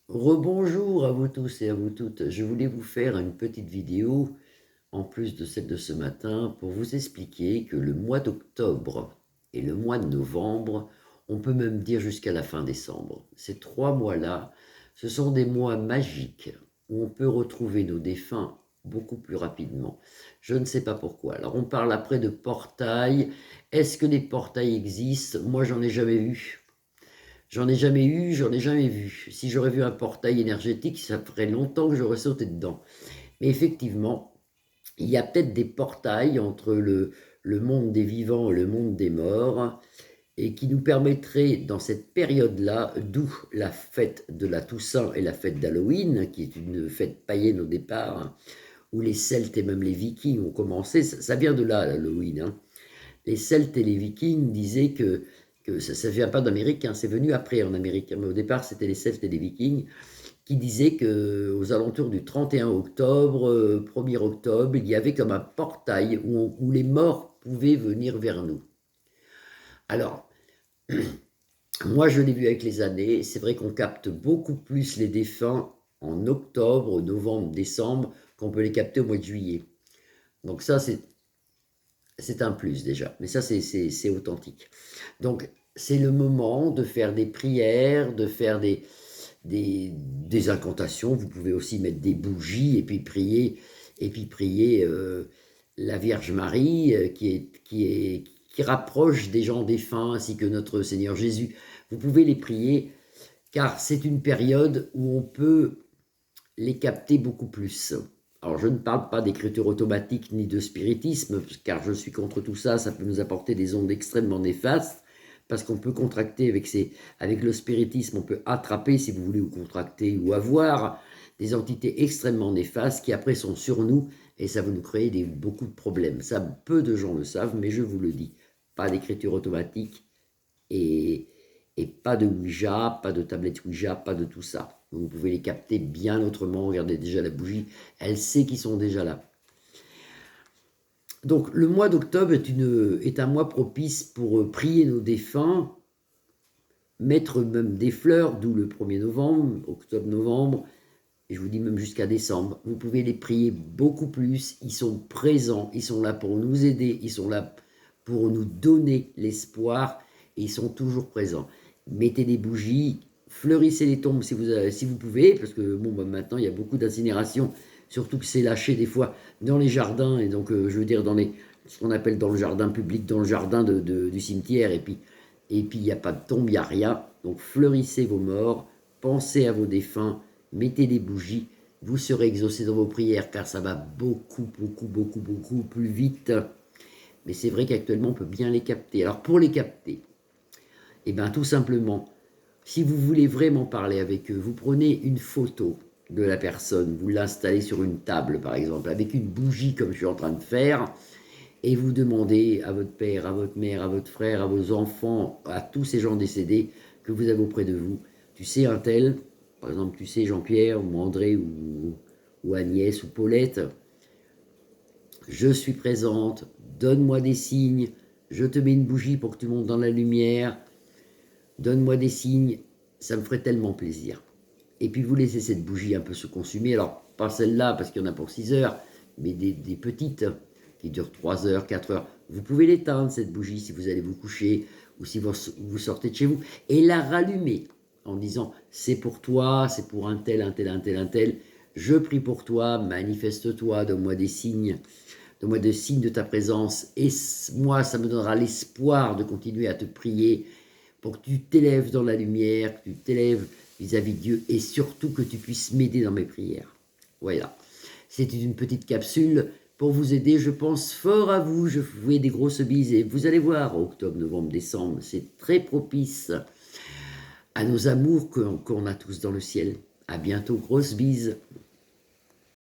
Rebonjour à vous tous et à vous toutes. Je voulais vous faire une petite vidéo, en plus de celle de ce matin, pour vous expliquer que le mois d'octobre et le mois de novembre, on peut même dire jusqu'à la fin décembre, ces 3 mois-là, ce sont des mois magiques où on peut retrouver nos défunts beaucoup plus rapidement. Je ne sais pas pourquoi. Alors on parle après de portails. Est-ce que les portails existent? Moi, j'en ai jamais vu. J'en ai jamais eu, j'en ai jamais vu. Si j'aurais vu un portail énergétique, ça ferait longtemps que j'aurais sauté dedans. Mais effectivement, il y a peut-être des portails entre le monde des vivants et le monde des morts, et qui nous permettraient, dans cette période-là, d'où la fête de la Toussaint et la fête d'Halloween, qui est une fête païenne au départ, hein, où les Celtes et même les Vikings ont commencé, ça vient de là, l'Halloween, hein. Les Celtes et les Vikings disaient que ça ne vient pas d'Amérique, hein, c'est venu après en Amérique, mais au départ c'était les Celtes et les Vikings qui disaient qu'aux alentours du 31 octobre, 1er octobre, il y avait comme un portail où les morts pouvaient venir vers nous. Alors, moi je l'ai vu avec les années, c'est vrai qu'on capte beaucoup plus les défunts en octobre, novembre, décembre, qu'on peut les capter au mois de juillet. Donc ça, c'est un plus déjà, mais ça c'est authentique. Donc c'est le moment de faire des prières, de faire des incantations. Vous pouvez aussi mettre des bougies et puis prier la Vierge Marie qui rapproche des gens défunts ainsi que notre Seigneur Jésus. Vous pouvez les prier car c'est une période où on peut les capter beaucoup plus. Alors, je ne parle pas d'écriture automatique ni de spiritisme, car je suis contre tout ça, ça peut nous apporter des ondes extrêmement néfastes, parce qu'on peut contracter avec le spiritisme, on peut attraper, si vous voulez, ou contracter, ou avoir des entités extrêmement néfastes qui après sont sur nous, et ça va nous créer beaucoup de problèmes. Ça, peu de gens le savent, mais je vous le dis, pas d'écriture automatique, et, et pas de Ouija, pas de tablette Ouija, pas de tout ça. Donc vous pouvez les capter bien autrement. Regardez déjà la bougie, elle sait qu'ils sont déjà là. Donc le mois d'octobre est un mois propice pour prier nos défunts, mettre même des fleurs, d'où le 1er novembre, octobre-novembre, et je vous dis même jusqu'à décembre. Vous pouvez les prier beaucoup plus, ils sont présents, ils sont là pour nous aider, ils sont là pour nous donner l'espoir, et ils sont toujours présents. Mettez des bougies, fleurissez les tombes si vous pouvez, parce que bon, bah, maintenant il y a beaucoup d'incinération, surtout que c'est lâché des fois dans les jardins, et donc je veux dire ce qu'on appelle dans le jardin public, dans le jardin du cimetière, et puis il n'y a pas de tombe, il n'y a rien. Donc fleurissez vos morts, pensez à vos défunts, mettez des bougies, vous serez exaucés dans vos prières, car ça va beaucoup, beaucoup, beaucoup, beaucoup plus vite. Mais c'est vrai qu'actuellement, on peut bien les capter. Alors pour les capter, eh bien tout simplement, si vous voulez vraiment parler avec eux, vous prenez une photo de la personne, vous l'installez sur une table par exemple, avec une bougie comme je suis en train de faire, et vous demandez à votre père, à votre mère, à votre frère, à vos enfants, à tous ces gens décédés que vous avez auprès de vous. Tu sais un tel, par exemple tu sais Jean-Pierre ou André ou Agnès ou Paulette, je suis présente, donne-moi des signes, je te mets une bougie pour que tu montes dans la lumière, donne-moi des signes, ça me ferait tellement plaisir. Et puis vous laissez cette bougie un peu se consumer, alors pas celle-là parce qu'il y en a pour 6 heures, mais des petites qui durent 3 heures, 4 heures. Vous pouvez l'éteindre cette bougie si vous allez vous coucher ou si vous sortez de chez vous et la rallumer en disant c'est pour toi, c'est pour un tel, un tel, un tel, un tel. Je prie pour toi, manifeste-toi, donne-moi des signes de ta présence et moi ça me donnera l'espoir de continuer à te prier pour que tu t'élèves dans la lumière, que tu t'élèves vis-à-vis de Dieu et surtout que tu puisses m'aider dans mes prières. Voilà. C'était une petite capsule pour vous aider. Je pense fort à vous. Je vous fais des grosses bises et vous allez voir, octobre, novembre, décembre, c'est très propice à nos amours qu'on a tous dans le ciel. À bientôt, grosses bises.